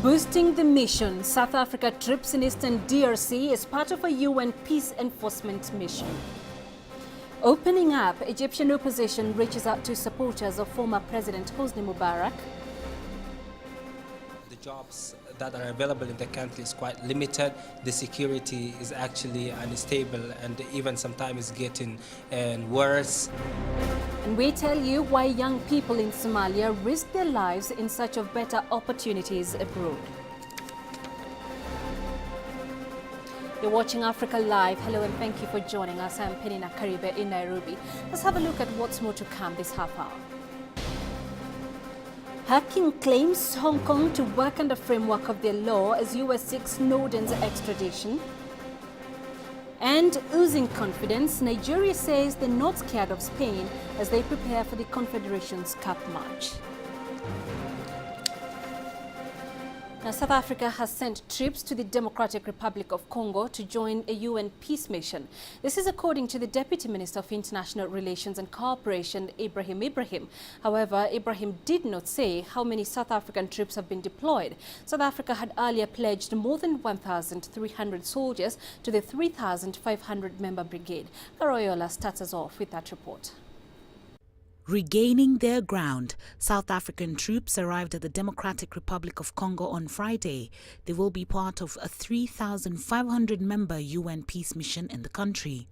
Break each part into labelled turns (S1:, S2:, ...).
S1: Boosting the mission, South Africa troops in Eastern DRC as part of a UN peace enforcement mission. Opening up, Egyptian opposition reaches out to supporters of former President Hosni Mubarak.
S2: The jobs that are available in the country is quite limited. The security is actually unstable and even sometimes getting worse.
S1: And we tell you why young people in Somalia risk their lives in search of better opportunities abroad. You're watching Africa Live. Hello and thank you for joining us. I'm Penina Karibe in Nairobi. Let's have a look at what's more to come this half hour. Hacking claims Hong Kong to work under framework of their law as US seeks Snowden's extradition. And oozing confidence, Nigeria says they're not scared of Spain as they prepare for the Confederations Cup match. Now, South Africa has sent troops to the Democratic Republic of Congo to join a UN peace mission. This is according to the Deputy Minister of International Relations and Cooperation, Ibrahim. However, Ibrahim did not say how many South African troops have been deployed. South Africa had earlier pledged more than 1,300 soldiers to the 3,500-member brigade. Karoyola starts us off with that report.
S3: Regaining their ground, South African troops arrived at the Democratic Republic of Congo on Friday. They will be part of a 3,500-member UN peace mission in the country.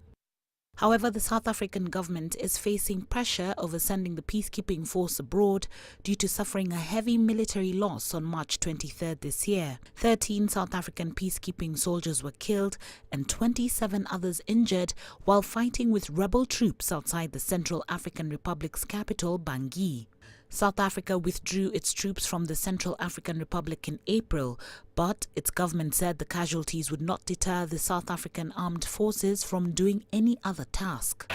S3: However, the South African government is facing pressure over sending the peacekeeping force abroad due to suffering a heavy military loss on March 23rd this year. 13 South African peacekeeping soldiers were killed and 27 others injured while fighting with rebel troops outside the Central African Republic's capital, Bangui. South Africa withdrew its troops from the Central African Republic in April, but its government said the casualties would not deter the South African armed forces from doing any other task.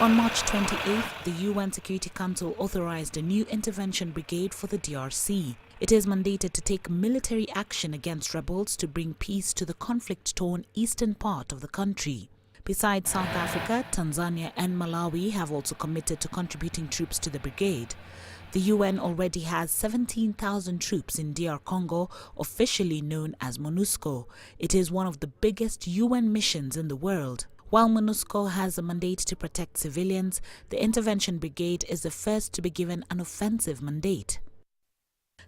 S3: On March 28th, the UN Security Council authorized a new intervention brigade for the DRC. It is mandated to take military action against rebels to bring peace to the conflict-torn eastern part of the country. Besides South Africa, Tanzania and Malawi have also committed to contributing troops to the brigade. The UN already has 17,000 troops in DR Congo, officially known as MONUSCO. It is one of the biggest UN missions in the world. While MONUSCO has a mandate to protect civilians, the intervention brigade is the first to be given an offensive mandate.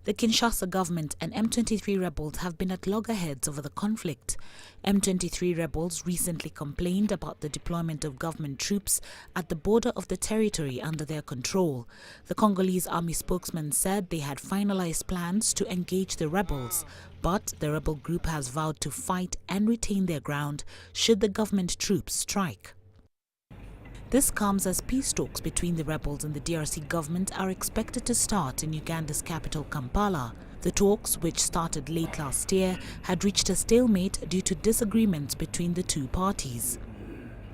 S3: The Kinshasa government and M23 rebels have been at loggerheads over the conflict. M23 rebels recently complained about the deployment of government troops at the border of the territory under their control. The Congolese army spokesman said they had finalized plans to engage the rebels, but the rebel group has vowed to fight and retain their ground should the government troops strike. This comes as peace talks between the rebels and the DRC government are expected to start in Uganda's capital, Kampala. The talks, which started late last year, had reached a stalemate due to disagreements between the two parties.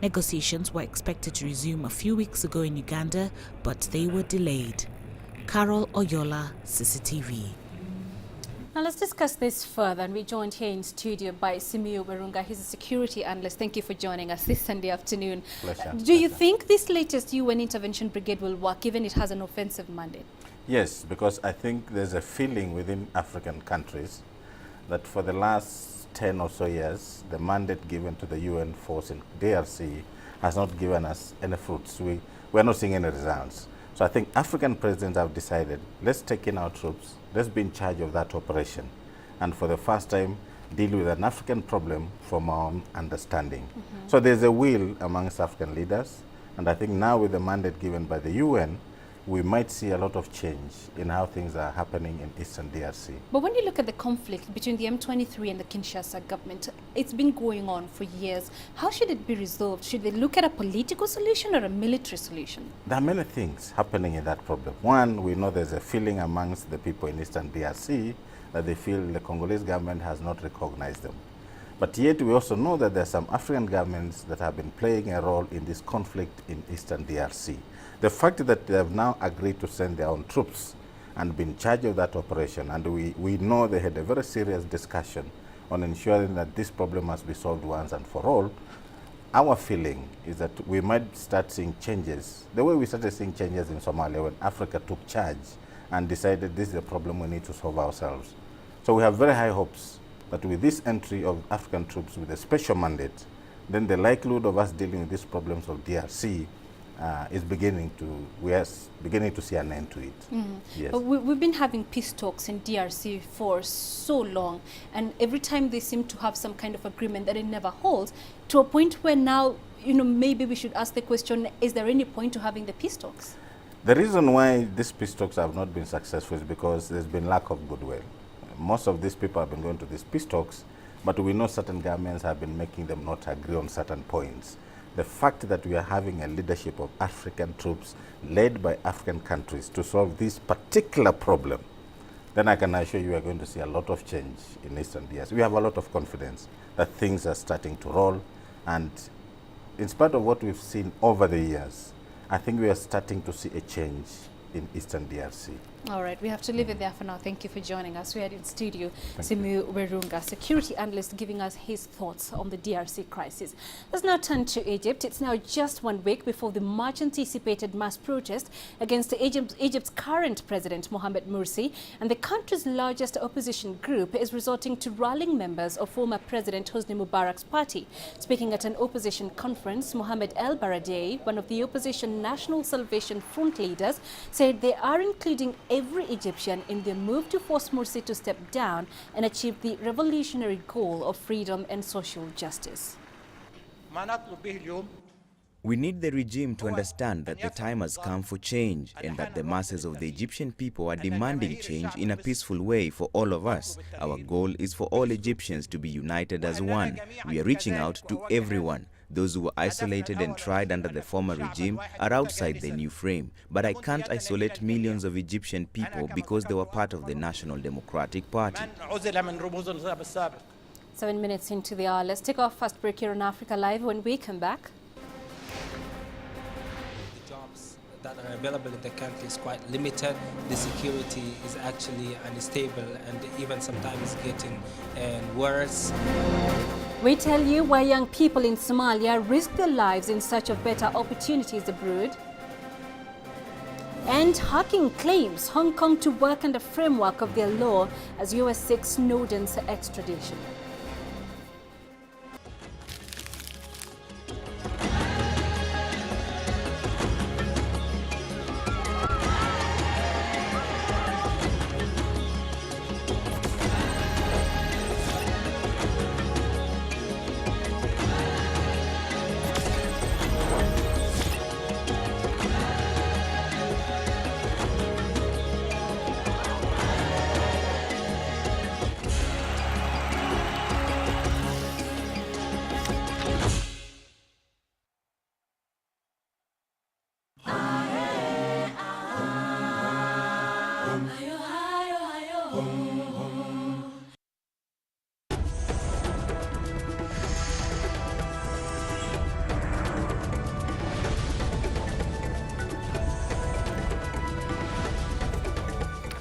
S3: Negotiations were expected to resume a few weeks ago in Uganda, but they were delayed. Carol Oyola, CCTV.
S1: Now let's discuss this further, and we're joined here in studio by Simiyu Barunga. He's a security analyst. Thank you for joining us this Sunday afternoon.
S4: Pleasure.
S1: Do you think this latest UN intervention brigade will work, given it has an offensive mandate?
S4: Yes, because I think there's a feeling within African countries that for the last 10 or so years, the mandate given to the UN force in DRC has not given us any fruits. We're not seeing any results. So I think African presidents have decided, let's take in our troops, let's be in charge of that operation, and for the first time deal with an African problem from our own understanding. So there's a will amongst African leaders, and I think now with the mandate given by the UN, we might see a lot of change in how things are happening in Eastern DRC.
S1: But when you look at the conflict between the M23 and the Kinshasa government, it's been going on for years. How should it be resolved? Should they look at a political solution or a military solution?
S4: There are many things happening in that problem. One, we know there's a feeling amongst the people in Eastern DRC that they feel the Congolese government has not recognized them. But yet we also know that there are some African governments that have been playing a role in this conflict in Eastern DRC. The fact that they have now agreed to send their own troops and be in charge of that operation, and we know they had a very serious discussion on ensuring that this problem must be solved once and for all, our feeling is that we might start seeing changes, the way we started seeing changes in Somalia when Africa took charge and decided this is a problem we need to solve ourselves. So we have very high hopes that with this entry of African troops with a special mandate, then the likelihood of us dealing with these problems of DRC we are beginning to see an end to it. Yes.
S1: But we've been having peace talks in DRC for so long, and every time they seem to have some kind of agreement that it never holds, to a point where now, maybe we should ask the question, is there any point to having the peace talks?
S4: The reason why these peace talks have not been successful is because there's been lack of goodwill. Most of these people have been going to these peace talks, but we know certain governments have been making them not agree on certain points. The fact that we are having a leadership of African troops led by African countries to solve this particular problem, then I can assure you we are going to see a lot of change in Eastern DRC. We have a lot of confidence that things are starting to roll, and in spite of what we've seen over the years, I think we are starting to see a change in Eastern DRC.
S1: All right, we have to leave it there for now. Thank you for joining us. We had in studio Simu Werunga, security analyst, giving us his thoughts on the DRC crisis. Let's now turn to Egypt. It's now just 1 week before the much anticipated mass protest against Egypt's current president, Mohamed Morsi, and the country's largest opposition group is resorting to rallying members of former President Hosni Mubarak's party. Speaking at an opposition conference, Mohamed El Baradei, one of the opposition National Salvation Front leaders, said they are including every Egyptian in their move to force Morsi to step down and achieve the revolutionary goal of freedom and social justice.
S5: We need the regime to understand that the time has come for change and that the masses of the Egyptian people are demanding change in a peaceful way for all of us. Our goal is for all Egyptians to be united as one. We are reaching out to everyone. Those who were isolated and tried under the former regime are outside the new frame. But I can't isolate millions of Egyptian people because they were part of the National Democratic Party.
S1: 7 minutes into the hour. Let's take our first break here on Africa Live. When we come back,
S2: The jobs that are available in the country is quite limited. The security is actually unstable and even sometimes getting worse.
S1: we tell you why young people in Somalia risk their lives in search of better opportunities abroad. And hacking claims Hong Kong to work under framework of their law as US seeks Snowden's extradition.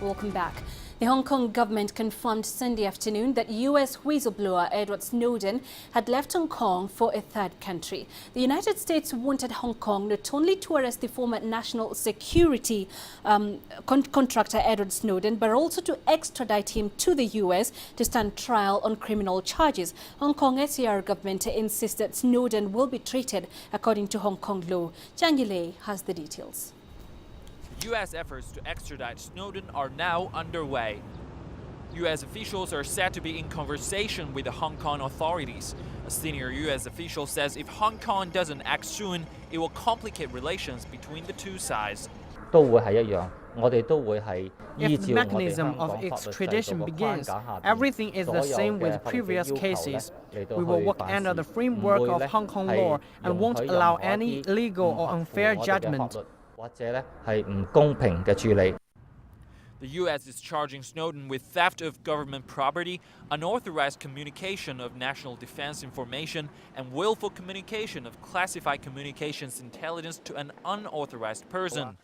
S1: Welcome back. The Hong Kong government confirmed Sunday afternoon that US whistleblower Edward Snowden had left Hong Kong for a third country. The United States wanted Hong Kong not only to arrest the former national security contractor Edward Snowden, but also to extradite him to the US to stand trial on criminal charges. Hong Kong SAR government insists that Snowden will be treated according to Hong Kong law. Zhang Yilei has the details.
S6: U.S. efforts to extradite Snowden are now underway. U.S. officials are said to be in conversation with the Hong Kong authorities. A senior U.S. official says if Hong Kong doesn't act soon, it will complicate relations between the two sides.
S7: If the mechanism of extradition begins, everything is the same with previous cases. We will work under the framework of Hong Kong law and won't allow any illegal or unfair judgment.
S6: The U.S. is charging Snowden with theft of government property, unauthorized communication of national defense information, and willful communication of classified communications intelligence to an unauthorized person.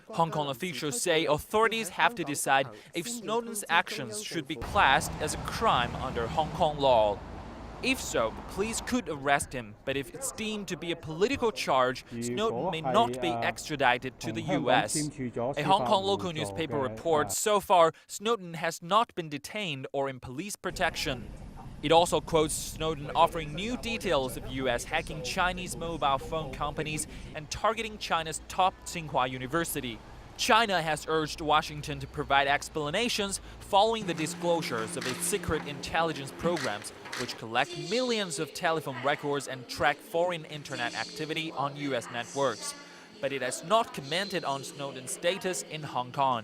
S6: Hong Kong officials say authorities have to decide if Snowden's actions should be classed as a crime under Hong Kong law. If so, police could arrest him, but if it's deemed to be a political charge, Snowden may not be extradited to the US. A Hong Kong local newspaper reports so far Snowden has not been detained or in police protection. It also quotes Snowden offering new details of US hacking Chinese mobile phone companies and targeting China's top Tsinghua University. China has urged Washington to provide explanations following the disclosures of its secret intelligence programs, which collect millions of telephone records and track foreign internet activity on US networks. But it has not commented on Snowden's status in Hong Kong.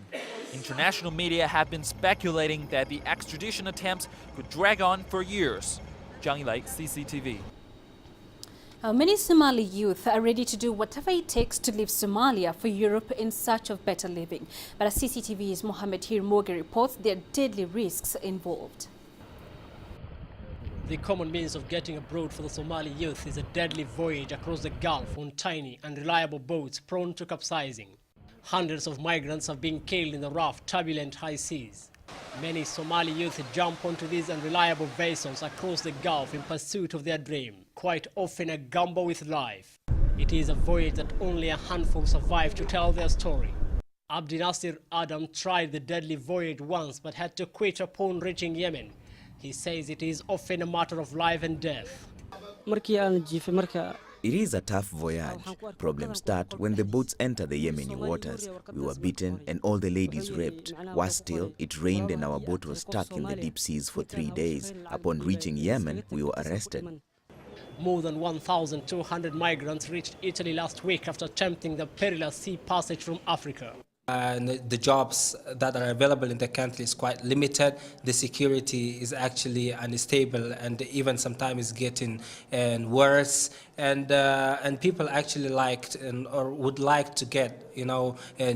S6: International media have been speculating that the extradition attempts could drag on for years. Zhang Yilei, CCTV.
S1: Many Somali youth are ready to do whatever it takes to leave Somalia for Europe in search of better living. But as CCTV's Mohammed Hirmogi reports, there are deadly risks involved.
S8: The common means of getting abroad for the Somali youth is a deadly voyage across the Gulf on tiny, unreliable boats prone to capsizing. Hundreds of migrants have been killed in the rough, turbulent high seas. Many Somali youth jump onto these unreliable vessels across the Gulf in pursuit of their dream, quite often a gamble with life. It is a voyage that only a handful survive to tell their story. Abdi Nasir Adam tried the deadly voyage once but had to quit upon reaching Yemen. He says it is often a matter of life and death.
S5: It is a tough voyage. Problems start when the boats enter the Yemeni waters. We were beaten and all the ladies raped. Worse still, it rained and our boat was stuck in the deep seas for 3 days. Upon reaching Yemen, we were arrested.
S8: More than 1,200 migrants reached Italy last week after attempting the perilous sea passage from Africa.
S2: And the jobs that are available in the country is quite limited. The security is actually unstable and even sometimes is getting worse. And people actually liked or would like to get,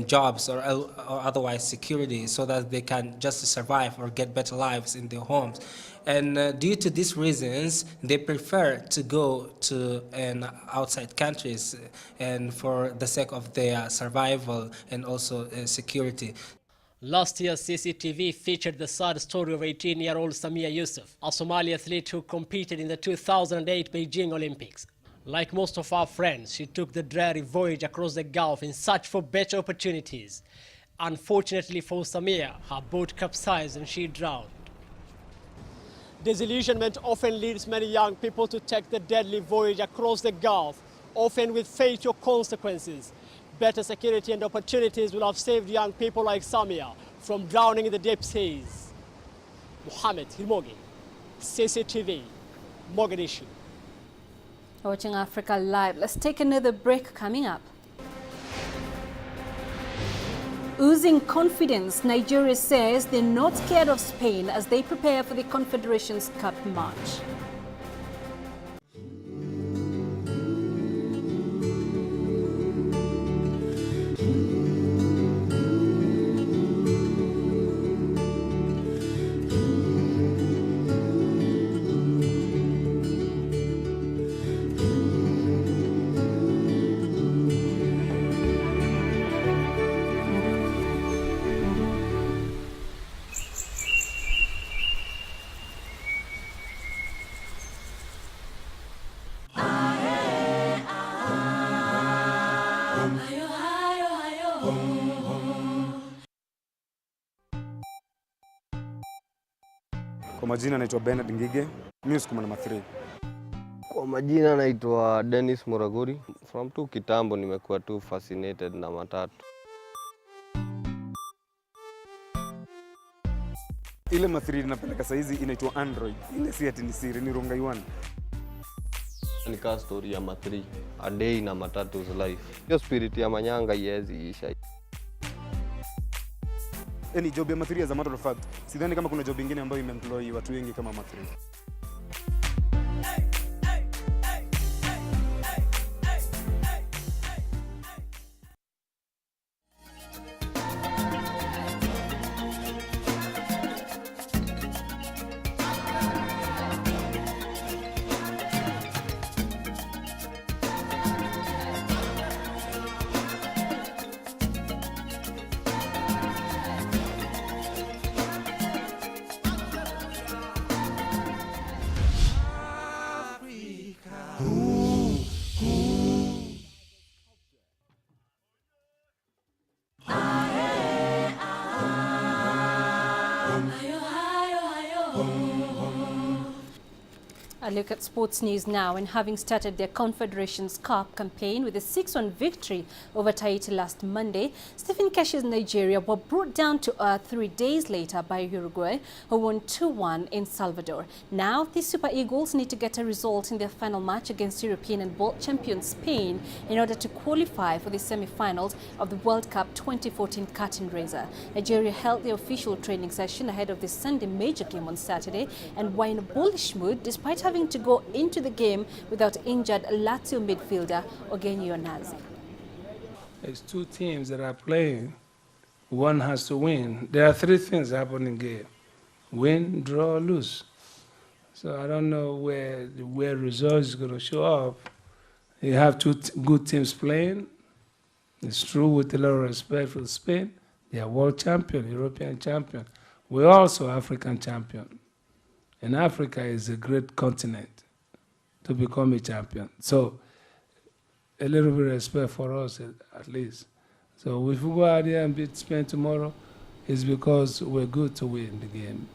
S2: jobs or otherwise security so that they can just survive or get better lives in their homes. And due to these reasons, they prefer to go to outside countries and for the sake of their survival and also security.
S8: Last year, CCTV featured the sad story of 18-year-old Samia Yusuf, a Somali athlete who competed in the 2008 Beijing Olympics. Like most of our friends, she took the dreary voyage across the Gulf in search for better opportunities. Unfortunately for Samia, her boat capsized and she drowned. Disillusionment often leads many young people to take the deadly voyage across the Gulf, often with fatal consequences. Better security and opportunities will have saved young people like Samia from drowning in the deep seas. Mohammed Hirmogi, CCTV, Mogadishu.
S1: Watching Africa Live. Let's take another break coming up. Oozing confidence, Nigeria says they're not scared of Spain as they prepare for the Confederations Cup match.
S9: Kwa majina naitwa Bernard Ngige, mimi sukuma namba 3.
S10: Kwa majina naitwa Dennis Moragori. From tu kitambo nimekuwa tu fascinated na matatu.
S9: Ile mathiri napeleka saizi inaitwa Android. Ile si ati ni siri, ni Rongai 1.
S10: Ni ka story ya mathiri, a day na matatu's life. Hiyo spirit ya manyanga yezi isha.
S9: Any job ya mathiri as a matter of fact, sidhani kama kuna job nyingine ambayo imeemploy watu wengi kama mathiri.
S1: A look at sports news now. And having started their Confederations Cup campaign with a 6-1 victory over Tahiti last Monday, Stephen Keshe's Nigeria were brought down to earth 3 days later by Uruguay, who won 2-1 in Salvador. Now, the Super Eagles need to get a result in their final match against European and world champion Spain in order to qualify for the semi-finals of the World Cup 2014 curtain raiser. Nigeria held the official training session ahead of the Sunday major game on Saturday and were in a bullish mood despite having to go into the game without injured Lazio midfielder Ogenyi Onazi.
S11: There's two teams that are playing. One has to win. There are three things happening in the game: win, draw, lose. So I don't know where results is going to show up. You have two good teams playing. It's true, with a lot of respect for Spain. They are world champion, European champion. We're also African champion. And Africa is a great continent to become a champion. So a little bit of respect for us, at least. So if we go out there and beat Spain tomorrow, it's because we're good to win the game.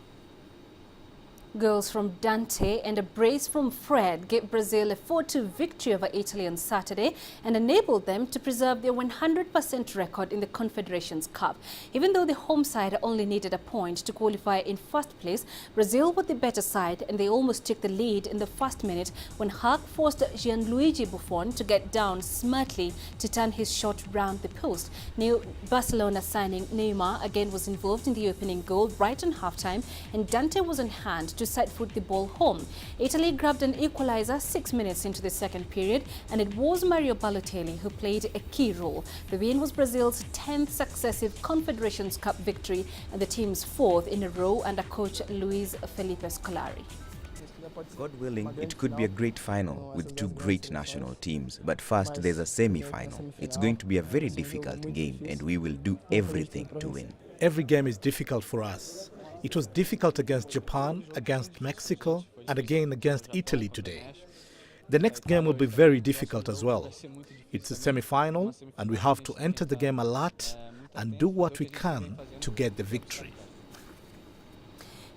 S1: Goals from Dante and a brace from Fred gave Brazil a 4-2 victory over Italy on Saturday and enabled them to preserve their 100% record in the Confederations Cup. Even though the home side only needed a point to qualify in first place, Brazil were the better side and they almost took the lead in the first minute when Hack forced Gianluigi Buffon to get down smartly to turn his shot round the post. New Barcelona signing Neymar again was involved in the opening goal right on halftime, and Dante was on hand to side-foot the ball home. Italy grabbed an equalizer 6 minutes into the second period, and it was Mario Balotelli who played a key role. The win was Brazil's 10th successive Confederations Cup victory and the team's 4th in a row under coach Luis Felipe Scolari.
S5: God willing, it could be a great final with two great national teams. But first, there's a semi-final. It's going to be a very difficult game, and we will do everything to win.
S12: Every game is difficult for us. It was difficult against Japan, against Mexico, and again against Italy today. The next game will be very difficult as well. It's a semi-final, and we have to enter the game alert and do what we can to get the victory.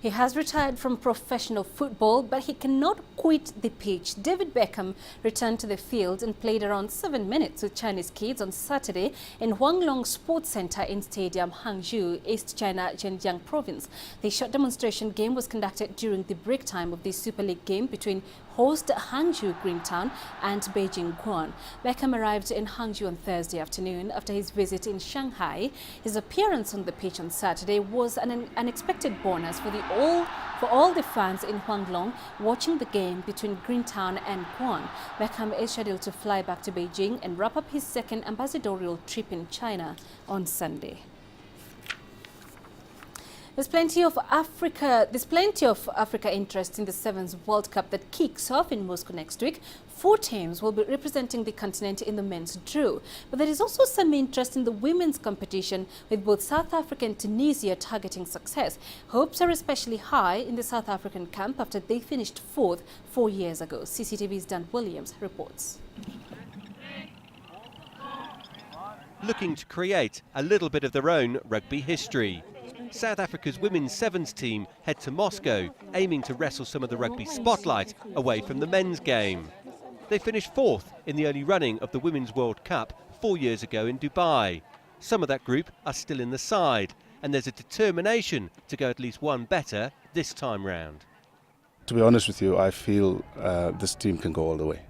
S1: He has retired from professional football, but he cannot quit the pitch. David Beckham returned to the field and played around 7 minutes with Chinese kids on Saturday in Huanglong Sports Center in Stadium, Hangzhou, East China, Zhejiang Province. The short demonstration game was conducted during the break time of the Super League game between host Hangzhou Greentown and Beijing Guan. Beckham arrived in Hangzhou on Thursday afternoon after his visit in Shanghai. His appearance on the pitch on Saturday was an unexpected bonus for all the fans in Huanglong watching the game between Greentown and Guan. Beckham is scheduled to fly back to Beijing and wrap up his second ambassadorial trip in China on Sunday. There's plenty of Africa interest in the Sevens World Cup that kicks off in Moscow next week. 4 teams will be representing the continent in the men's draw. But there is also some interest in the women's competition, with both South Africa and Tunisia targeting success. Hopes are especially high in the South African camp after they finished 4th 4 years ago. CCTV's Dan Williams reports.
S13: Looking to create a little bit of their own rugby history. South Africa's women's sevens team head to Moscow, aiming to wrestle some of the rugby spotlight away from the men's game. They finished 4th in the early running of the Women's World Cup 4 years ago in Dubai. Some of that group are still in the side, and there's a determination to go at least one better this time round.
S14: To be honest with you, I feel this team can go all the way.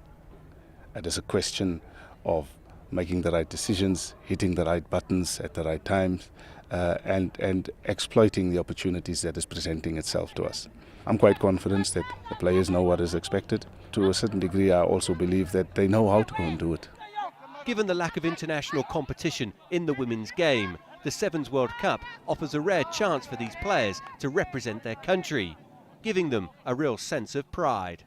S14: It is a question of making the right decisions, hitting the right buttons at the right times, and exploiting the opportunities that is presenting itself to us. I'm quite confident that the players know what is expected. To a certain degree, I also believe that they know how to go and do it.
S13: Given the lack of international competition in the women's game, the Sevens World Cup offers a rare chance for these players to represent their country, giving them a real sense of pride.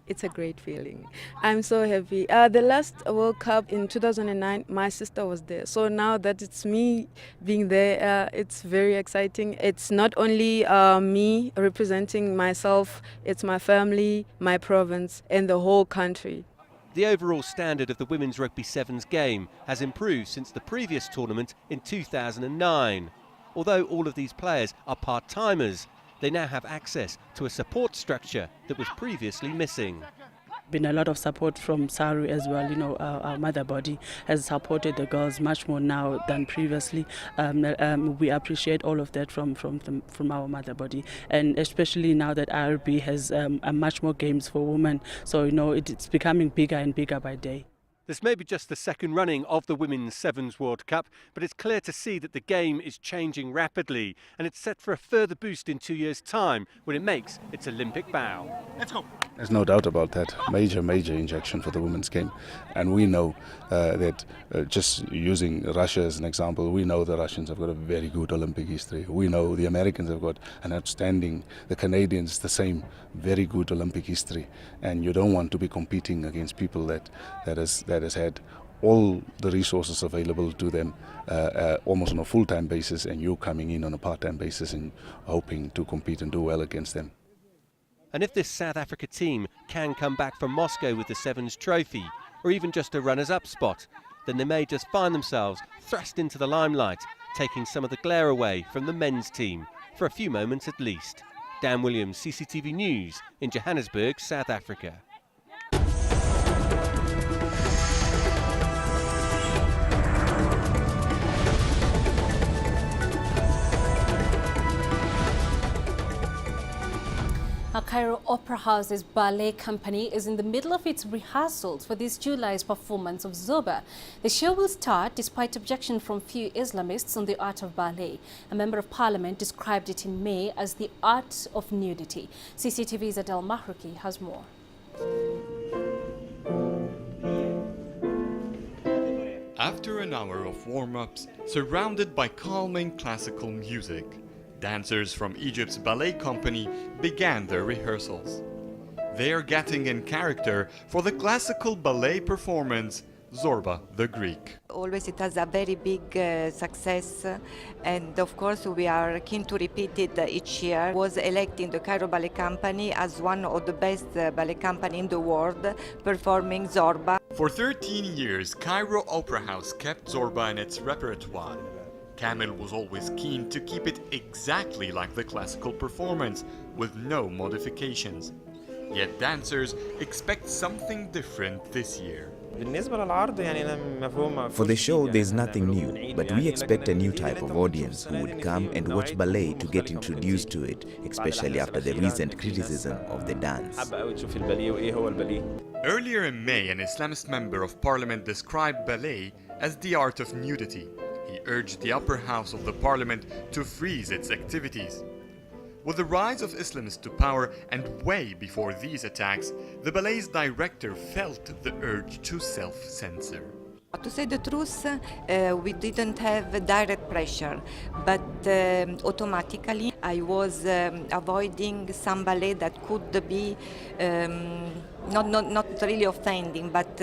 S15: It's a great feeling. I'm so happy. The last World Cup in 2009, my sister was there. So now that it's me being there, it's very exciting. It's not only me representing myself, it's my family, my province, and the whole country.
S13: The overall standard of the women's rugby sevens game has improved since the previous tournament in 2009. Although all of these players are part-timers, they now have access to a support structure that was previously missing.
S16: Been a lot of support from SARU as well. You know, our mother body has supported the girls much more now than previously. We appreciate all of that from our mother body, and especially now that IRB has much more games for women. So, you know, it's becoming bigger and bigger by day.
S13: This may be just the second running of the Women's Sevens World Cup, but it's clear to see that the game is changing rapidly, and it's set for a further boost in 2 years' time when it makes its Olympic bow.
S14: Let's go. There's no doubt about that. Major injection for the women's game. And we know that just using Russia as an example, we know the Russians have got a very good Olympic history. We know the Americans have got an outstanding, the Canadians the same, very good Olympic history. And you don't want to be competing against people that has had all the resources available to them almost on a full-time basis, and you coming in on a part-time basis and hoping to compete and do well against them.
S13: And if this South Africa team can come back from Moscow with the Sevens trophy, or even just a runners-up spot, then they may just find themselves thrust into the limelight, taking some of the glare away from the men's team, for a few moments at least. Dan Williams, CCTV News in Johannesburg, South Africa.
S1: Cairo Opera House's ballet company is in the middle of its rehearsals for this July's performance of Zorba. The show will start despite objection from few Islamists on the art of ballet. A member of parliament described it in May as the art of nudity. CCTV's Adel Mahrouki has more.
S17: After an hour of warm-ups, surrounded by calming classical music, dancers from Egypt's ballet company began their rehearsals. They are getting in character for the classical ballet performance Zorba the Greek.
S18: Always it has a very big success, and of course we are keen to repeat it each year. Was elected in the Cairo Ballet Company as one of the best ballet company in the world performing Zorba.
S17: For 13 years, Cairo Opera House kept Zorba in its repertoire. Kamil was always keen to keep it exactly like the classical performance, with no modifications. Yet dancers expect something different this year.
S5: For the show, there's nothing new, but we expect a new type of audience who would come and watch ballet to get introduced to it, especially after the recent criticism of the dance.
S17: Earlier in May, an Islamist member of parliament described ballet as the art of nudity. He urged the upper house of the parliament to freeze its activities. With the rise of Islamists to power and way before these attacks, the ballet's director felt the urge to self-censor.
S18: To say the truth, we didn't have direct pressure, but automatically I was avoiding some ballet that could be not really offending, but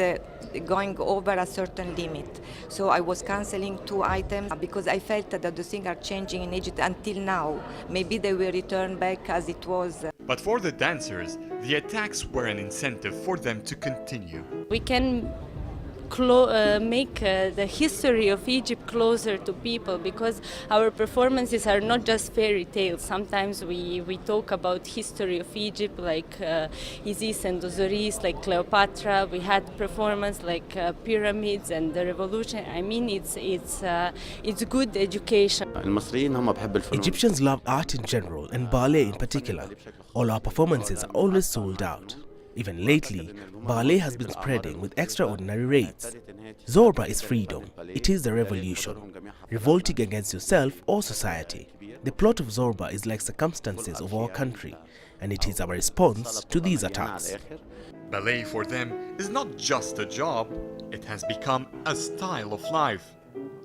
S18: going over a certain limit. So I was cancelling 2 items because I felt that the things are changing in Egypt until now. Maybe they will return back as it was.
S17: But for the dancers, the attacks were an incentive for them to continue.
S19: We can make the history of Egypt closer to people, because our performances are not just fairy tales. Sometimes we talk about history of Egypt, like Isis and Osiris, like Cleopatra. We had performance like pyramids and the revolution. I mean, it's good education.
S20: Egyptians love art in general and ballet in particular. All our performances are always sold out. Even lately, ballet has been spreading with extraordinary rates. Zorba is freedom. It is the revolution, revolting against yourself or society. The plot of Zorba is like circumstances of our country, and it is our response to these attacks.
S17: Ballet for them is not just a job, it has become a style of life,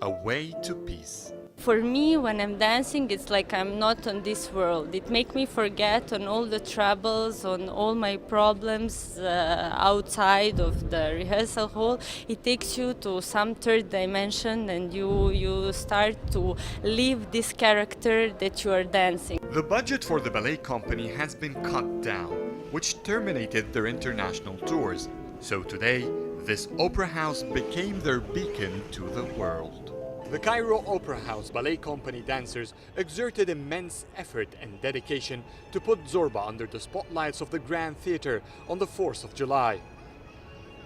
S17: a way to peace.
S19: For me, when I'm dancing, it's like I'm not on this world. It makes me forget on all the troubles, on all my problems outside of the rehearsal hall. It takes you to some third dimension, and you start to live this character that you are dancing.
S17: The budget for the ballet company has been cut down, which terminated their international tours. So today, this opera house became their beacon to the world. The Cairo Opera House Ballet Company dancers exerted immense effort and dedication to put Zorba under the spotlights of the Grand Theatre on the 4th of July.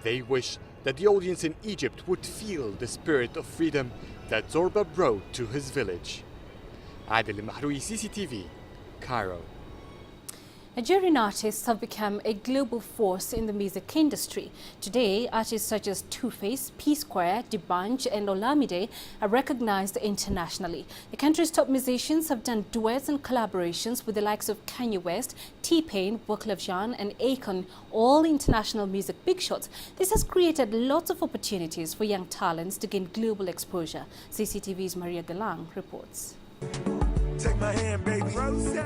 S17: They wish that the audience in Egypt would feel the spirit of freedom that Zorba brought to his village. Adil Mahroui, CCTV, Cairo.
S1: Nigerian artists have become a global force in the music industry. Today, artists such as Two-Face, P-Square, D'banj and Olamide are recognized internationally. The country's top musicians have done duets and collaborations with the likes of Kanye West, T-Pain, Wyclef Jean and Akon, all international music big shots. This has created lots of opportunities for young talents to gain global exposure. CCTV's Maria Galang reports.
S21: Take my hand, baby.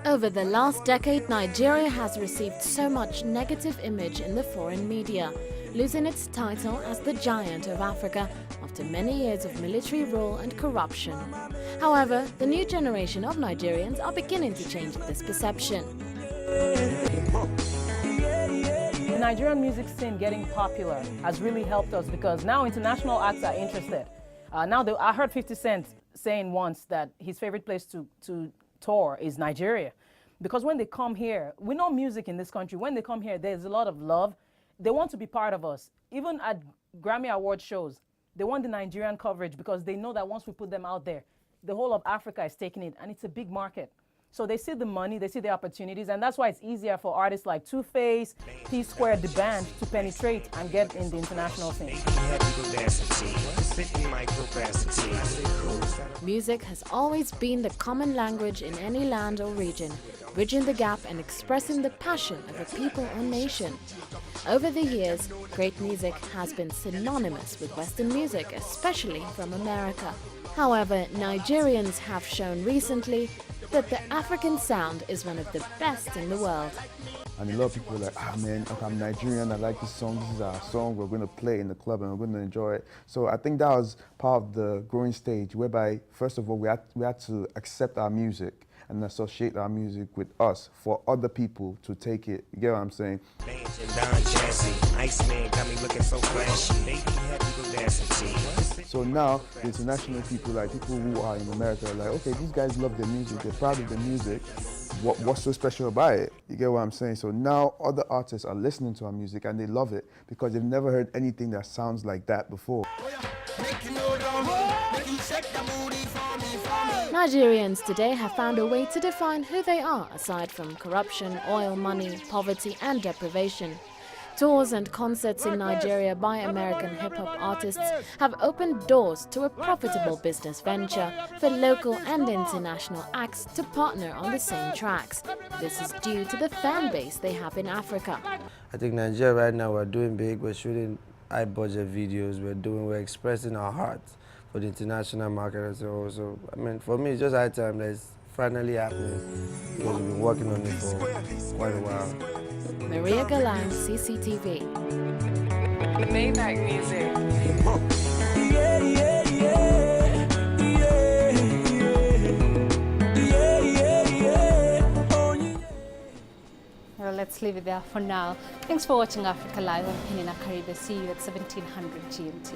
S21: Over the last decade, Nigeria has received so much negative image in the foreign media, losing its title as the giant of Africa after many years of military rule and corruption. However, the new generation of Nigerians are beginning to change this perception.
S22: The Nigerian music scene getting popular has really helped us because now international acts are interested. I heard 50 Cent saying once that his favorite place to tour is Nigeria. Because when they come here, we know music in this country, when they come here, there's a lot of love. They want to be part of us. Even at Grammy Award shows, they want the Nigerian coverage because they know that once we put them out there, the whole of Africa is taking it, and it's a big market. So they see the money, they see the opportunities, and that's why it's easier for artists like Two-Face, P-Square, D'banj to penetrate and get in the international scene.
S21: Music has always been the common language in any land or region, bridging the gap and expressing the passion of a people or nation. Over the years, great music has been synonymous with Western music, especially from America. However, Nigerians have shown recently that the African sound is one of the best in the world.
S23: And a lot of people are like, man, I'm Nigerian, I like this song, this is our song, we're going to play in the club and we're going to enjoy it. So I think that was part of the growing stage whereby, first of all, we had to accept our music and associate our music with us for other people to take it. You get what I'm saying? So now, the international people, like people who are in America, are like, okay, these guys love their music, they're proud of their music. What's so special about it? You get what I'm saying? So now other artists are listening to our music and they love it because they've never heard anything that sounds like that before.
S21: Nigerians today have found a way to define who they are aside from corruption, oil money, poverty and deprivation. Tours and concerts in Nigeria by American hip-hop artists have opened doors to a profitable business venture for local and international acts to partner on the same tracks. This is due to the fan base they have in Africa.
S24: I think Nigeria right now, we're doing big, we're shooting high-budget videos, we're expressing our hearts for the international market as well. So, I mean, for me, it's just high time that it's finally happening because we've been working on it for quite a while.
S21: Maria Galang, CCTV.
S25: Maybach music.
S1: Well, let's leave it there for now. Thanks for watching Africa Live. I'm Penina Karibe. See you at 1700 GMT.